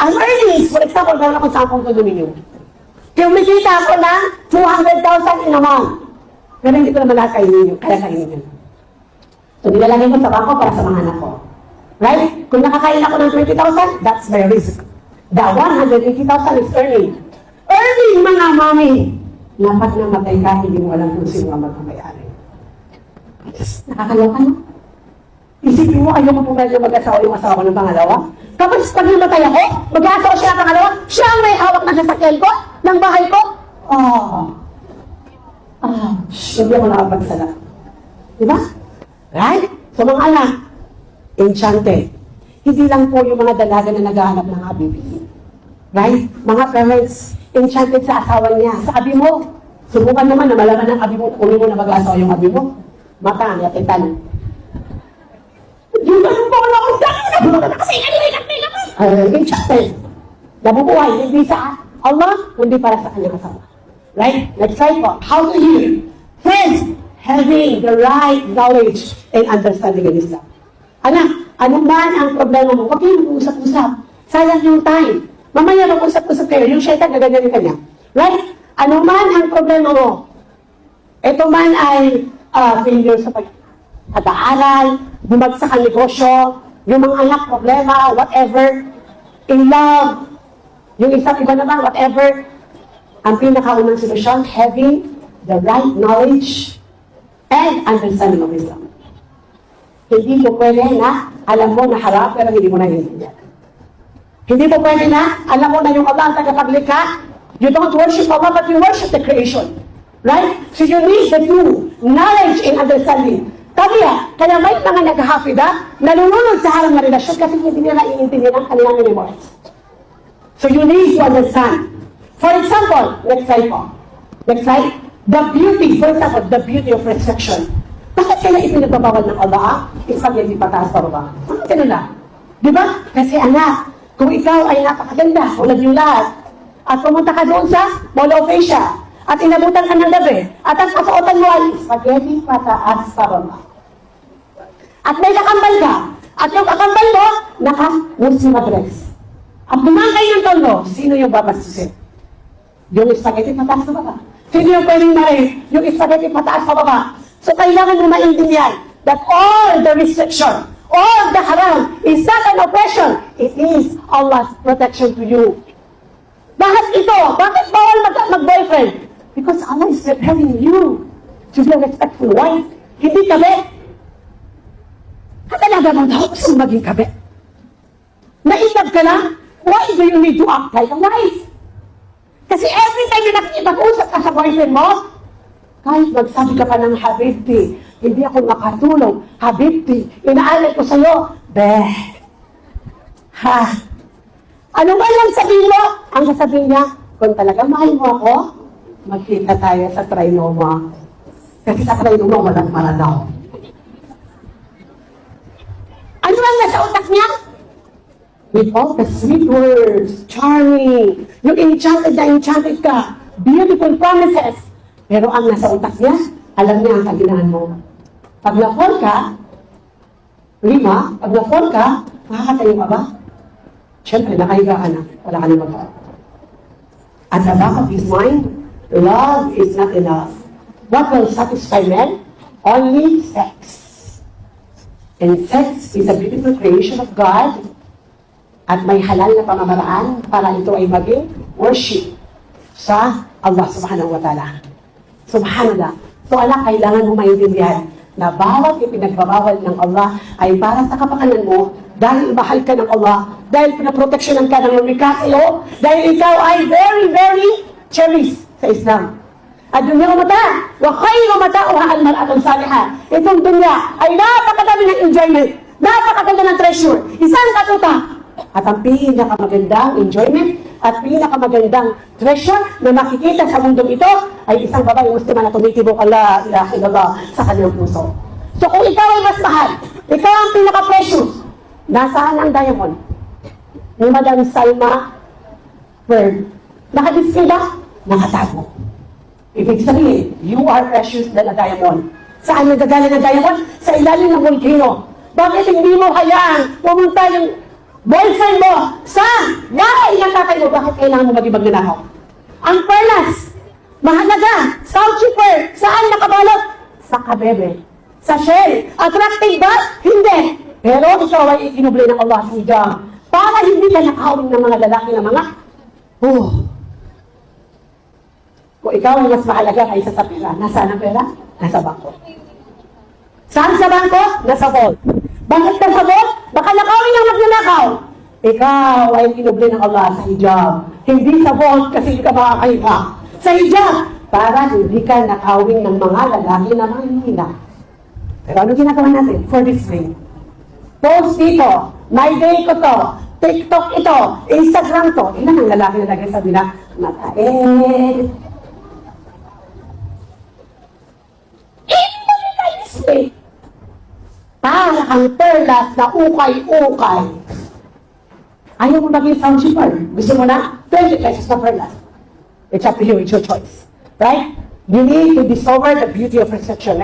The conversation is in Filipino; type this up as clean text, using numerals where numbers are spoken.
Ang earnings, for example, meron akong 10 condominium. Kumikita ako ng 200,000 in a month. Pero hindi ko naman lahat kaya kainin yun. So, nilalagay ko sa bangko para sa mga anak ko. Right? Kung nakakain ako ng 20,000, that's my risk. The 180,000 is earning. Earning, mga mami! Dapat na matay ka, hindi mo alam kung sino ang magkamayari. Nakakaloka, no? Isipin mo, ayaw mo pumayag na mag-asawa yung asawa ko ng pangalawa? Tapos pag namatay ako, mag-asawa siya ng pangalawa, siya ang may hawak ng sasakyan ko, ng bahay ko? Hindi ako nakapagsala. Diba? Right? So mga anak, enchanted. Hindi lang po yung mga dalaga na naghahanap ng habibi. Right? Mga parents, enchanted sa asawa niya. Sabi mo, subukan naman na malaman ng abi mo, kunin mo na mag-asawa yung abi mo. Mata, yatitan. Yung ganun po na akong dami na kasi enchanted. Nabubuhay, hindi sa Allah, kundi para sa kanyang asawa. Right? Next slide po. How to heal? First, having the right knowledge and understanding of Islam. Anak, ano man ang problema mo, huwag kayong mag-usap-usap. Sayang yung time. Mamaya mag-usap-usap kayo, yung shaitan gaganyan kanya. Right? Ano man ang problema mo, ito man ay failure sa pag-aaral, bumagsak ang negosyo, yung mga anak problema, whatever, in love, yung isang iba naman, whatever, ang pinakaunang solusyon, having the right knowledge and understanding of Islam. Hindi po pwede na alam mo na harap pero hindi mo na hintindihan. Hindi po pwede na alam mo na yung Allah ang tagapaglikha. You don't worship Allah but you worship the creation. Right? So you need the two, knowledge and understanding. Kaya may mga naghahafida, nalulunod sa harang na relasyon kasi hindi nila iintindihan ang kanilang memories. So you need to understand. For example, next slide po. Next slide. The beauty, for example, the beauty of restriction. Bakit kaya ipinagbabawal ng Allah? Spaghetti pataas pa ba? Bakit kaya na? Di ba? Kasi anak, kung ikaw ay napakaganda, ulad yung lahat, at pumunta ka doon sa Mall of Asia, at inabutan ka ng gabi, at ang kasuotan mo ay spaghetti pataas pa ba? At may kakambal ka, at yung kakambal mo, naka-Muslim dress. At bumangkay ng tono, sino yung babastusin? Yung spaghetti pataas pa ba? Sino yung pwedeng marin? Yung spaghetti pataas pa ba? So kailangan mo maintindihan that all the restriction, all the haram is not an oppression. It is Allah's protection to you. Bakit ito? Bakit bawal mag-boyfriend? Because Allah is preparing you to be a respectful wife. Hindi kabe. Katalaga mo daw gusto maging kabe. Nainag ka lang? Why do you need to act like a wife? Kasi every time na nakikipag-usap ka sa boyfriend mo, kahit magsabi ka pa ng habibti, hindi ako makatulong. Habibti, inaalay ko sa'yo. Beh. Ha. Ano ba lang sabihin mo? Ang sasabihin niya, kung talagang mahal mo ako, magkita tayo sa Trinoma. Kasi sa Trinoma, walang maranaw. Ano ang nasa utak niya? With all the sweet words, charming, yung enchanted na enchanted ka, beautiful promises. Pero ang nasa utak niya, alam niya ang kaginahan mo. Pag na-fall ka, pag na-fall ka, makakatayo ka ba? Siyempre, nakahiga ka na. Wala ka na magawa. At the back of his mind, love is not enough. What will satisfy men? Only sex. And sex is a beautiful creation of God. At may halal na pamamaraan para ito ay maging worship sa Allah subhanahu wa ta'ala. Subhanallah. So anak, kailangan mo maintindihan na bawat ipinagbabawal ng Allah ay para sa kapakanan mo dahil mahal ka ng Allah, dahil pinaproteksyonan ka ng lumikasyo, dahil ikaw ay very, very cherished sa Islam. At dunya umata, wa khayru mata'uha al-mar'atul salihah. Itong dunya ay napakadami ng enjoyment, napakaganda ng treasure, isang katuta. At ang pinakamagandang enjoyment at pinakamagandang treasure na makikita sa mundong ito ay isang babae Muslima na tumitibok Allah ilaha illallah sa kanyang puso. So kung ikaw ay mas mahal, ikaw ang pinaka-precious, nasaan ang diamond? Ni Madam Salma Bird. Nakadisplay ba? Nakatago. Ibig sabihin, you are precious than a diamond. Saan nagagaling ang diamond? Sa ilalim ng volcano. Bakit hindi mo hayaan pumunta yung boyfriend mo sa bahay ng tatay mo, bakit kailangan mo maging magnanakaw? Ang perlas, mahalaga, sound cheaper, saan nakabalot? Sa kabebe, sa shell. Attractive ba? Hindi. Pero ikaw ay ikinublay ng Allah sa hijab para hindi ka nakawin ng mga lalaki na mga kung ikaw ay mas mahalaga kaysa sa pera, nasaan ang pera? Nasa bangko. Saan sa bangko? Nasa vault. Bakit nasa vault? Baka nakawin ang magnanakaw. Ikaw ay ikinublay ng Allah sa hijab. Hindi sa vault kasi hindi ka makakahiga. Sa hijab, para hindi ka nakawin ng mga lalaki na manghihina. Pero ano ginagawa natin? For display. Post dito, my day ko to, TikTok ito, Instagram to. Ilan ang lalaki na nagsasabi na, matae. Hindi nila display. Para kang perlas na ukay-ukay. Ayaw mo maging sound cheaper. Gusto mo na? 20 pesos na perlas. It's up to you, it's your choice. Right? You need to discover the beauty of reception.